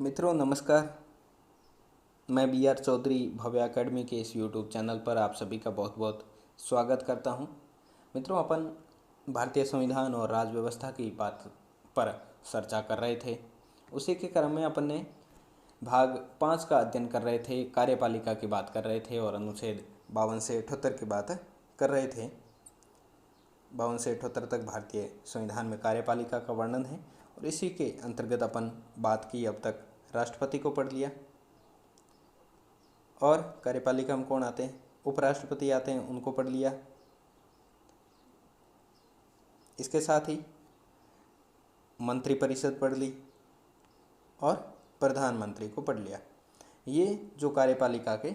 मित्रों नमस्कार। मैं BR चौधरी भव्य एकेडमी के इस YouTube चैनल पर आप सभी का बहुत बहुत स्वागत करता हूं। मित्रों अपन भारतीय संविधान और राज्य व्यवस्था की बात पर चर्चा कर रहे थे। उसी के क्रम में अपन ने भाग 5 का अध्ययन कर रहे थे, कार्यपालिका की बात कर रहे थे और अनुच्छेद 52 से 78 की बात कर रहे थे। 52 से 78 तक भारतीय संविधान में कार्यपालिका का वर्णन है और इसी के अंतर्गत अपन बात की अब तक राष्ट्रपति को पढ़ लिया और कार्यपालिका में कौन आते हैं, उपराष्ट्रपति आते हैं, उनको पढ़ लिया। इसके साथ ही मंत्रिपरिषद पढ़ ली और प्रधानमंत्री को पढ़ लिया। ये जो कार्यपालिका के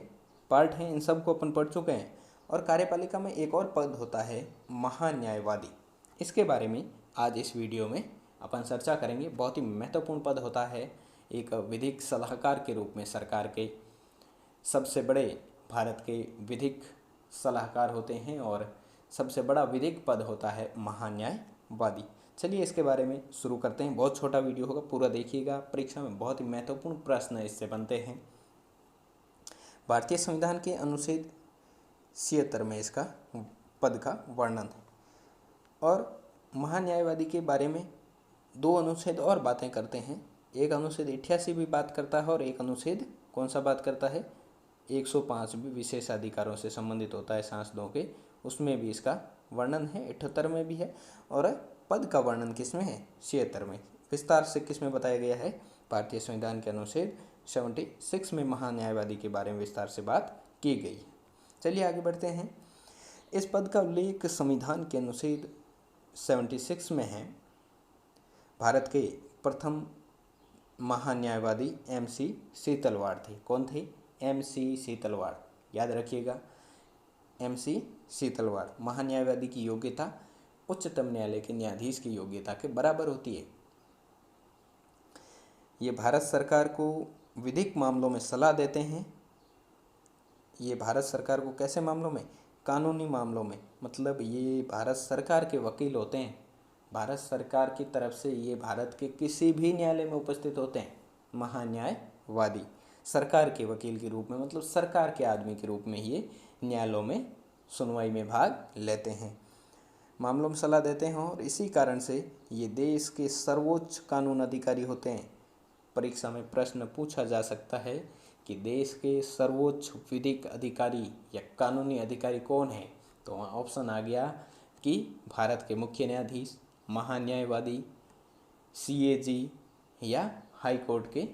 पार्ट हैं इन सब को अपन पढ़ चुके हैं। और कार्यपालिका में एक और पद होता है महान्यायवादी। इसके बारे में आज इस वीडियो में अपन चर्चा करेंगे। बहुत ही महत्वपूर्ण पद होता है। एक विधिक सलाहकार के रूप में सरकार के सबसे बड़े भारत के विधिक सलाहकार होते हैं और सबसे बड़ा विधिक पद होता है महान्यायवादी। चलिए इसके बारे में शुरू करते हैं। बहुत छोटा वीडियो होगा, पूरा देखिएगा। परीक्षा में बहुत ही महत्वपूर्ण प्रश्न इससे बनते हैं। भारतीय संविधान के अनुच्छेद 76 में इसका पद का वर्णन है और महान्यायवादी के बारे में दो अनुच्छेद और बातें करते हैं। एक अनुच्छेद 88 भी बात करता है और एक अनुच्छेद कौन सा बात करता है, 105 भी विशेष अधिकारों से संबंधित होता है सांसदों के, उसमें भी इसका वर्णन है। 78 में भी है और पद का वर्णन किस में है, 76 में। विस्तार से किस में बताया गया है, भारतीय संविधान के अनुच्छेद 76 में महान्यायवादी के बारे में विस्तार से बात की गई है। चलिए आगे बढ़ते हैं। इस पद का उल्लेख संविधान के अनुच्छेद 76 में है। भारत के प्रथम महान्यायवादी MC सीतलवाड़ थे। कौन थे, MC सीतलवाड़, याद रखिएगा। MC सीतलवाड़। महान्यायवादी की योग्यता उच्चतम न्यायालय के न्यायाधीश की योग्यता के बराबर होती है। ये भारत सरकार को विधिक मामलों में सलाह देते हैं। ये भारत सरकार को कैसे मामलों में, कानूनी मामलों में, मतलब ये भारत सरकार के वकील होते हैं। भारत सरकार की तरफ से ये भारत के किसी भी न्यायालय में उपस्थित होते हैं। महान्यायवादी सरकार के वकील के रूप में, मतलब सरकार के आदमी के रूप में ये न्यायालयों में सुनवाई में भाग लेते हैं, मामलों में सलाह देते हैं और इसी कारण से ये देश के सर्वोच्च कानून अधिकारी होते हैं। परीक्षा में प्रश्न पूछा जा सकता है कि देश के सर्वोच्च विधिक अधिकारी या कानूनी अधिकारी कौन है, तो वहाँ ऑप्शन आ गया कि भारत के मुख्य न्यायाधीश, महान्यायवादी, CAG या हाई कोर्ट के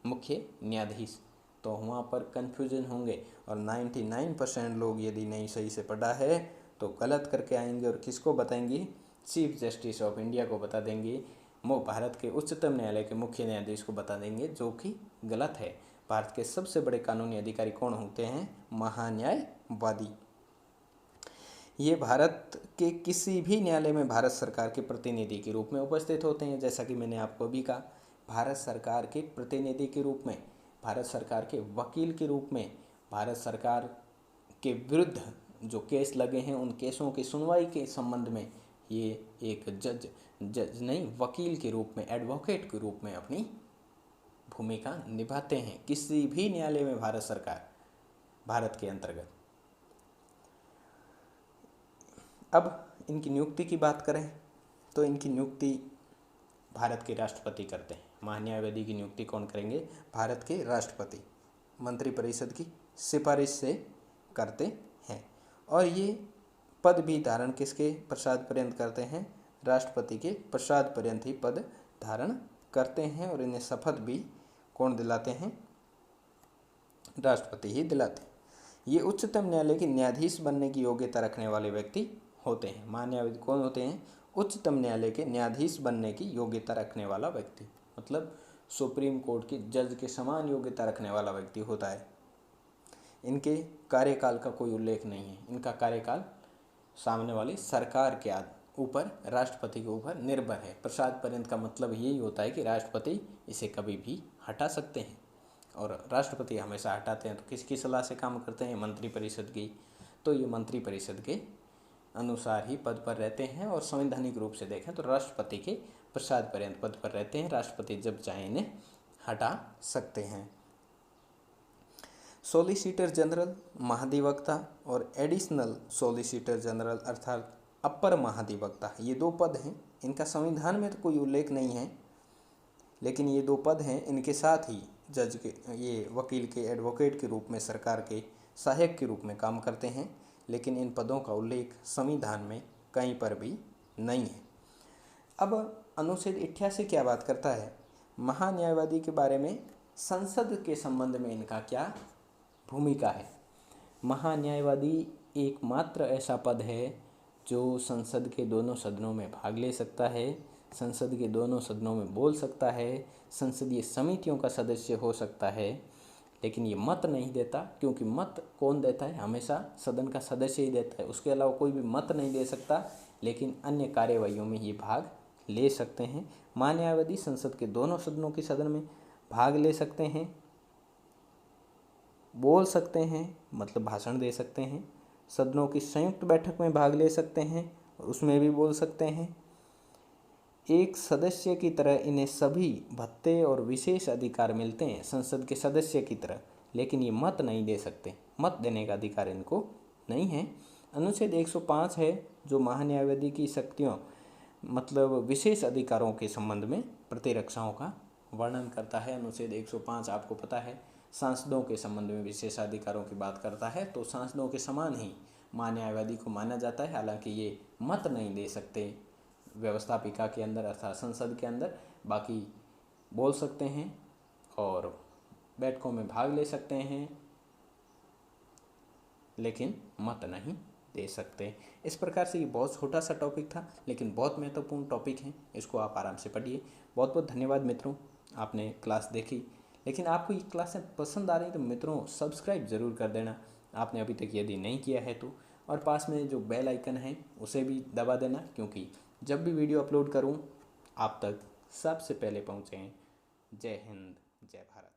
मुख्य न्यायाधीश। तो वहाँ पर कन्फ्यूजन होंगे और 99% लोग यदि नहीं सही से पढ़ा है तो गलत करके आएंगे और किसको बताएंगे, चीफ जस्टिस ऑफ इंडिया को बता देंगे, भारत के उच्चतम न्यायालय के मुख्य न्यायाधीश को बता देंगे, जो कि गलत है। भारत के सबसे बड़े कानूनी अधिकारी कौन होते हैं, महान्यायवादी। ये भारत के किसी भी न्यायालय में भारत सरकार के प्रतिनिधि के रूप में उपस्थित होते हैं। जैसा कि मैंने आपको अभी कहा, भारत सरकार के प्रतिनिधि के रूप में, भारत सरकार के वकील के रूप में, भारत सरकार के विरुद्ध जो केस लगे हैं उन केसों की सुनवाई के संबंध में ये एक जज नहीं, वकील के रूप में, एडवोकेट के रूप में अपनी भूमिका निभाते हैं किसी भी न्यायालय में भारत सरकार, भारत के अंतर्गत। अब इनकी नियुक्ति की बात करें तो इनकी नियुक्ति भारत के राष्ट्रपति करते हैं। महान्यायवादी की नियुक्ति कौन करेंगे, भारत के राष्ट्रपति मंत्रिपरिषद की सिफारिश से करते हैं। और ये पद भी धारण किसके प्रसाद पर्यंत करते हैं, राष्ट्रपति के प्रसाद पर्यंत ही पद धारण करते हैं और इन्हें शपथ भी कौन दिलाते हैं, राष्ट्रपति ही दिलाते हैं। ये उच्चतम न्यायालय के न्यायाधीश बनने की योग्यता रखने वाले व्यक्ति होते हैं। महान्यायवादी कौन होते हैं, उच्चतम न्यायालय के न्यायाधीश बनने की योग्यता रखने वाला व्यक्ति, मतलब सुप्रीम कोर्ट के जज के समान योग्यता रखने वाला व्यक्ति होता है। इनके कार्यकाल का कोई उल्लेख नहीं है। इनका कार्यकाल सामने वाली सरकार के ऊपर, राष्ट्रपति के ऊपर निर्भर है। प्रसाद पर्यंत का मतलब यही होता है कि राष्ट्रपति इसे कभी भी हटा सकते हैं और राष्ट्रपति हमेशा हटाते हैं तो किसकी सलाह से काम करते हैं, मंत्रिपरिषद की। तो ये मंत्रिपरिषद के अनुसार ही पद पर रहते हैं और संवैधानिक रूप से देखें तो राष्ट्रपति के प्रसाद पर्यंत पद पर रहते हैं। राष्ट्रपति जब चाहे इन्हें हटा सकते हैं। सॉलिसिटर जनरल, महाधिवक्ता और एडिशनल सॉलिसिटर जनरल अर्थात अपर महाधिवक्ता, ये दो पद हैं। इनका संविधान में तो कोई उल्लेख नहीं है, लेकिन ये दो पद हैं। इनके साथ ही जज के, ये वकील के, एडवोकेट के रूप में, सरकार के सहायक के रूप में काम करते हैं, लेकिन इन पदों का उल्लेख संविधान में कहीं पर भी नहीं है। अब अनुच्छेद 88 क्या बात करता है? महान्यायवादी के बारे में संसद के संबंध में इनका क्या भूमिका है। महान्यायवादी एकमात्र ऐसा पद है जो संसद के दोनों सदनों में भाग ले सकता है, संसद के दोनों सदनों में बोल सकता है, संसदीय समितियों का सदस्य हो सकता है, लेकिन ये मत नहीं देता, क्योंकि मत कौन देता है? हमेशा सदन का सदस्य ही देता है, उसके अलावा कोई भी मत नहीं दे सकता, लेकिन अन्य कार्यवाहियों में ये भाग ले सकते हैं। महान्यायवादी संसद के दोनों सदनों के सदन में भाग ले सकते हैं, बोल सकते हैं, मतलब भाषण दे सकते हैं, सदनों की संयुक्त बैठक में भाग ले सकते हैं और उसमें भी बोल सकते हैं। एक सदस्य की तरह इन्हें सभी भत्ते और विशेष अधिकार मिलते हैं संसद के सदस्य की तरह, लेकिन ये मत नहीं दे सकते, मत देने का अधिकार इनको नहीं है। अनुच्छेद 105 है जो महान्यायवादी की शक्तियों, मतलब विशेष अधिकारों के संबंध में प्रतिरक्षाओं का वर्णन करता है। अनुच्छेद 105 आपको पता है सांसदों के संबंध में विशेषाधिकारों की बात करता है, तो सांसदों के समान ही महान्यायवादी को माना जाता है। हालांकि ये मत नहीं दे सकते व्यवस्थापिका के अंदर अर्थात संसद के अंदर, बाकी बोल सकते हैं और बैठकों में भाग ले सकते हैं, लेकिन मत नहीं दे सकते। इस प्रकार से ये बहुत छोटा सा टॉपिक था, लेकिन बहुत महत्वपूर्ण टॉपिक है, इसको आप आराम से पढ़िए। बहुत बहुत धन्यवाद मित्रों, आपने क्लास देखी। लेकिन आपको ये क्लासें पसंद आ रही तो मित्रों सब्सक्राइब ज़रूर कर देना, आपने अभी तक यदि नहीं किया है तो, और पास में जो बेल आइकन है उसे भी दबा देना, क्योंकि जब भी वीडियो अपलोड करूं आप तक सबसे पहले पहुंचें। जय हिंद, जय भारत।